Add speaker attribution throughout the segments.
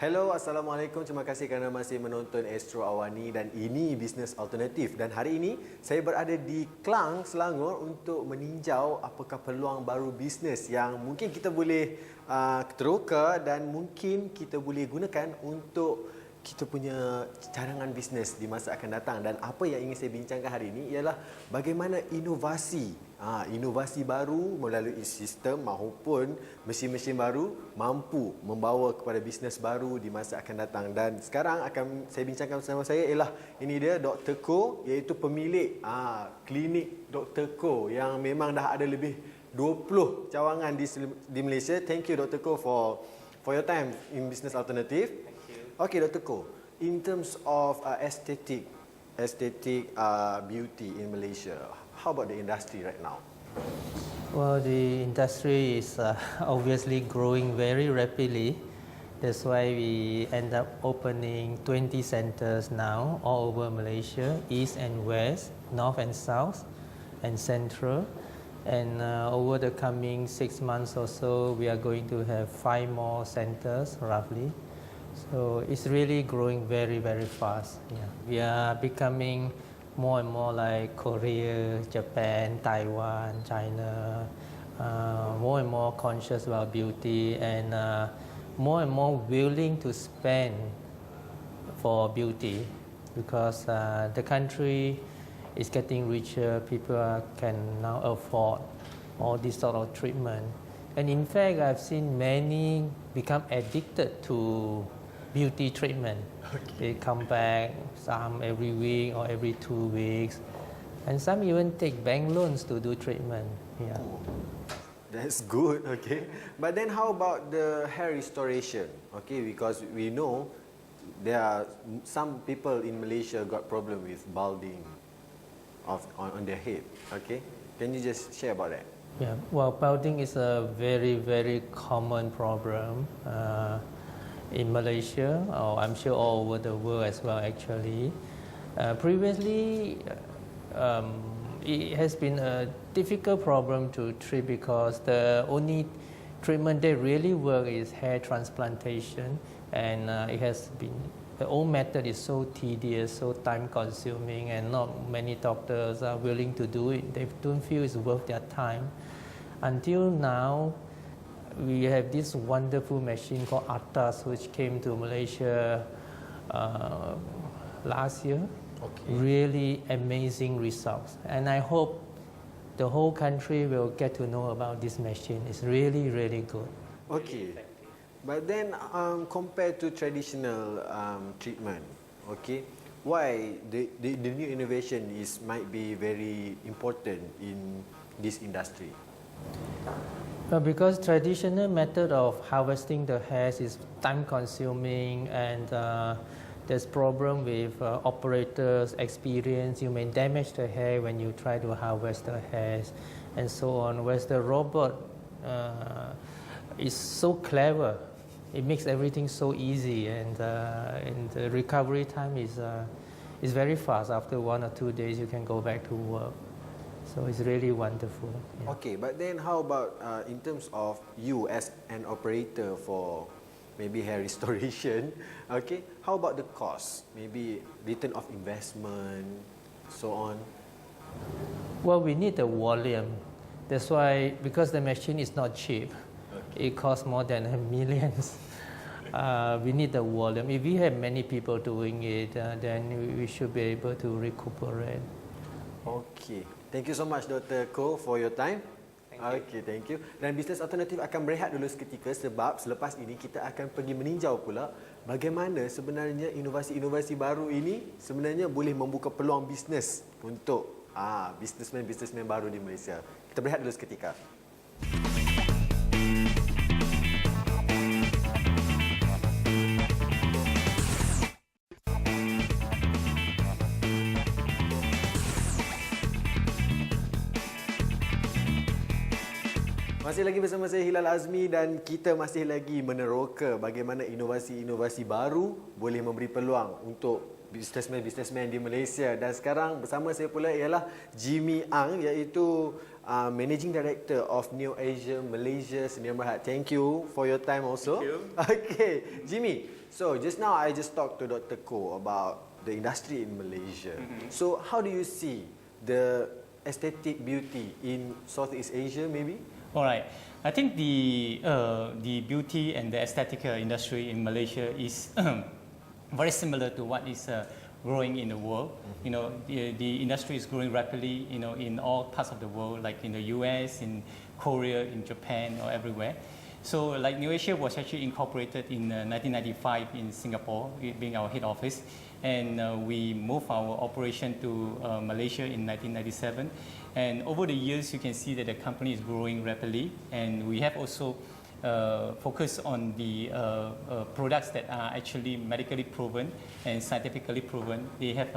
Speaker 1: Hello, Assalamualaikum. Terima kasih kerana masih menonton Astro Awani dan ini Bisnes Alternatif. Dan hari ini saya berada di Klang, Selangor untuk meninjau apakah peluang baru bisnes yang mungkin kita boleh teroka dan mungkin kita boleh gunakan untuk kita punya cadangan bisnes di masa akan datang. Dan apa yang ingin saya bincangkan hari ini ialah bagaimana inovasi baru melalui sistem maupun mesin-mesin baru mampu membawa kepada bisnes baru di masa akan datang. Dan sekarang akan saya bincangkan bersama saya ialah ini dia Dr. Ko, iaitu pemilik klinik Dr. Ko yang memang dah ada lebih 20 cawangan di Malaysia. Thank you Dr. Ko for your time in Business Alternative. Okay, Dr. Ko, in terms of aesthetic beauty in Malaysia, how about the industry right now?
Speaker 2: Well, the industry is obviously growing very rapidly. That's why we end up opening 20 centers now all over Malaysia, east and west, north and south, and central. And over the coming 6 months or so, we are going to have 5 more centers roughly. So it's really growing very, very fast. Yeah. We are becoming more and more like Korea, Japan, Taiwan, China, more and more conscious about beauty and more and more willing to spend for beauty because the country is getting richer. People can now afford all this sort of treatment. And in fact, I've seen many become addicted to beauty treatment. Okay. They come back, some every week or every 2 weeks, and some even take bank loans to do treatment. Yeah.
Speaker 1: Oh, that's good, okay. But then how about the hair restoration? Okay, because we know there are some people in Malaysia got problem with balding on their head. Okay, can you just share about that?
Speaker 2: Yeah, well, balding is a very, very common problem in Malaysia, or I'm sure all over the world as well actually. Previously, it has been a difficult problem to treat because the only treatment that really works is hair transplantation, and the old method is so tedious, so time consuming, and not many doctors are willing to do it. They don't feel it's worth their time. Until now, we have this wonderful machine called ATAS, which came to Malaysia last year.
Speaker 1: Okay.
Speaker 2: Really amazing results. And I hope the whole country will get to know about this machine. It's really, really good.
Speaker 1: Okay. But then compared to traditional treatment, okay, why the new innovation might be very important in this industry?
Speaker 2: Well, because traditional method of harvesting the hairs is time consuming and there's problem with operators experience. You may damage the hair when you try to harvest the hairs and so on. Whereas the robot is so clever. It makes everything so easy and the recovery time is very fast. After 1 or 2 days you can go back to work. So it's really wonderful.
Speaker 1: Yeah. Okay, but then how about in terms of you as an operator for maybe hair restoration, okay, how about the cost? Maybe return of investment, so on?
Speaker 2: Well, we need the volume. That's why, because the machine is not cheap, okay. It costs more than millions. We need the volume. If we have many people doing it, then we should be able to recuperate.
Speaker 1: Okay. Thank you so much Dr. Ko for your time. Okay, thank you. Dan Bisnes Alternatif akan berehat dulu seketika sebab selepas ini kita akan pergi meninjau pula bagaimana sebenarnya inovasi-inovasi baru ini sebenarnya boleh membuka peluang bisnes untuk bisnesmen baru di Malaysia. Kita berehat dulu seketika. Masih lagi bersama saya Hilal Azmi dan kita masih lagi meneroka bagaimana inovasi-inovasi baru boleh memberi peluang untuk bisnesmen di Malaysia. Dan sekarang bersama saya pula ialah Jimmy Ang, iaitu Managing Director of Neo Asia Malaysia, Sdn Bhd. Thank you for your time also.
Speaker 3: Thank you.
Speaker 1: Okay, Jimmy. So just now I just talked to Dr. Koh about the industry in Malaysia. So how do you see the aesthetic beauty in Southeast Asia maybe?
Speaker 3: All right. I think the beauty and the aesthetic industry in Malaysia is very similar to what is growing in the world. You know, the industry is growing rapidly, you know, in all parts of the world, like in the US, in Korea, in Japan, or everywhere. So, like Neo Asia was actually incorporated in 1995 in Singapore, it being our head office, and we moved our operation to Malaysia in 1997. And over the years, you can see that the company is growing rapidly, and we have also focused on the products that are actually medically proven and scientifically proven. They have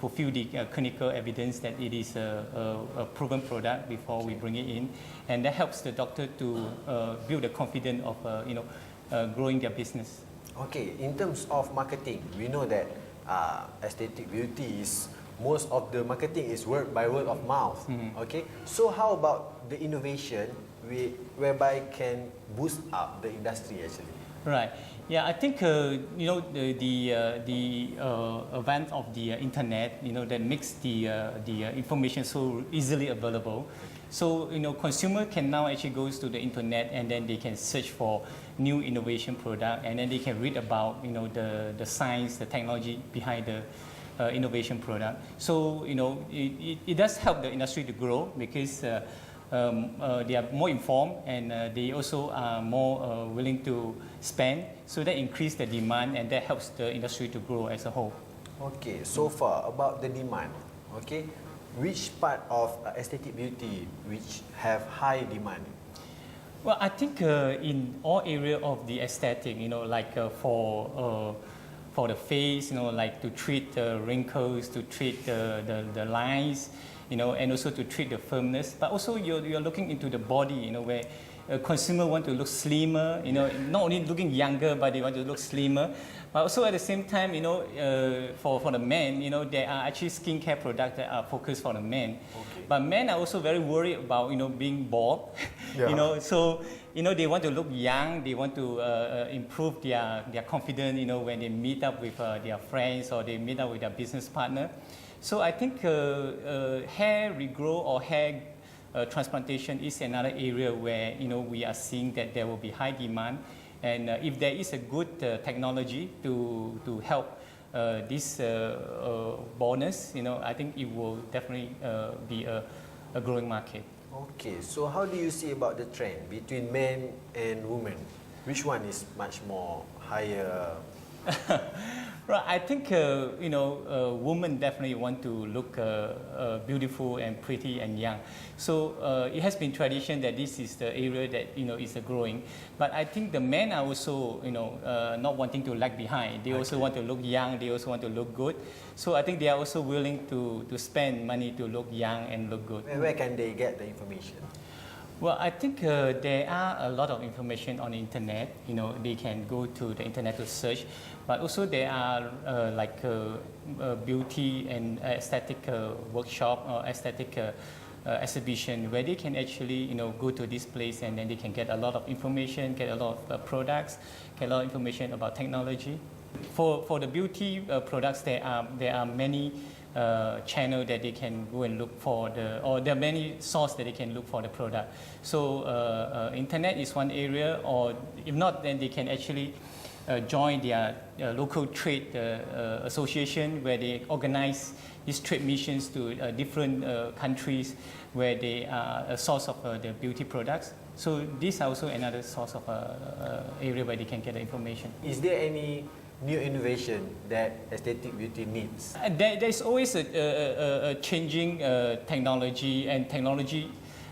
Speaker 3: fulfill the clinical evidence that it is a proven product before we bring it in, and that helps the doctor to build the confidence of growing their business.
Speaker 1: Okay, in terms of marketing, we know that aesthetic beauty is most of the marketing is word by word of mouth. Okay, so how about the innovation whereby can boost up the industry actually?
Speaker 3: Right. Yeah, I think the advent of the internet, that makes the information so easily available. So consumer can now actually go to the internet and then they can search for new innovation product, and then they can read about the science, the technology behind the innovation product. So it does help the industry to grow because they are more informed, and they also are more willing to spend. So that increases the demand, and that helps the industry to grow as a whole.
Speaker 1: Okay, so far about the demand. Okay, which part of aesthetic beauty which have high demand?
Speaker 3: Well, I think in all area of the aesthetic, like for the face, like to treat the wrinkles, to treat the lines, and also to treat the firmness. But also you're looking into the body, where a consumer want to look slimmer, not only looking younger, but they want to look slimmer. But also at the same time, for the men, there are actually skincare products that are focused for the men. Okay. But men are also very worried about, being bald. Yeah. So, they want to look young. They want to improve their confidence, when they meet up with their friends or they meet up with their business partner. So I think hair regrow or hair transplantation is another area where we are seeing that there will be high demand, and if there is a good technology to help this baldness, I think it will definitely be a growing market.
Speaker 1: Okay, so how do you see about the trend between men and women? Which one is much more higher?
Speaker 3: Right, I think women definitely want to look beautiful and pretty and young. So it has been tradition that this is the area that is growing. But I think the men are also not wanting to lag behind. They also want to look young. They also want to look good. So I think they are also willing to spend money to look young and look good.
Speaker 1: Where can they get the information?
Speaker 3: Well, I think there are a lot of information on the internet. They can go to the internet to search, but also there are beauty and aesthetic workshop or aesthetic exhibition where they can actually go to this place, and then they can get a lot of information, get a lot of products, get a lot of information about technology. For the beauty products, there are many channel that they can go and look for or there are many sources that they can look for the product. So internet is one area, or if not, then they can actually join their local trade association where they organize these trade missions to different countries where they are a source of the beauty products. So these are also another source of area where they can get the information.
Speaker 1: Is there any new innovation that aesthetic beauty needs?
Speaker 3: There's always a changing technology, and technology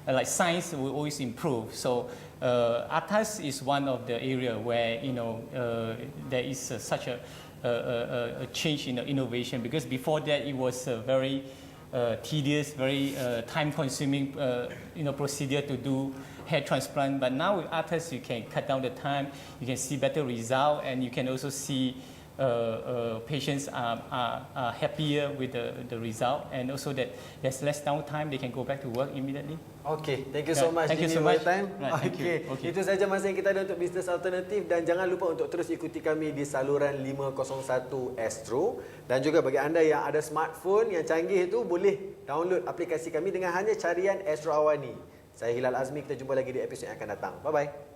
Speaker 3: like science will always improve. So ATAS is one of the area where there is such a change in the innovation, because before that it was very tedious, very time-consuming procedure to do hair transplant. But now with ATAS, you can cut down the time, you can see better result, and you can also see patients are happier with the result, and also that there's less downtime, they can go back to work immediately.
Speaker 1: Okay, thank you so
Speaker 3: Right,
Speaker 1: much
Speaker 3: thank you
Speaker 1: Jimmy
Speaker 3: so
Speaker 1: for your
Speaker 3: much.
Speaker 1: time.
Speaker 3: Right, thank you. Okay.
Speaker 1: Itu saja masa yang kita ada untuk bisnes alternatif, dan jangan lupa untuk terus ikuti kami di saluran 501 Astro, dan juga bagi anda yang ada smartphone yang canggih itu boleh download aplikasi kami dengan hanya carian Astro Awani. Saya Hilal Azmi, kita jumpa lagi di episod yang akan datang. Bye bye.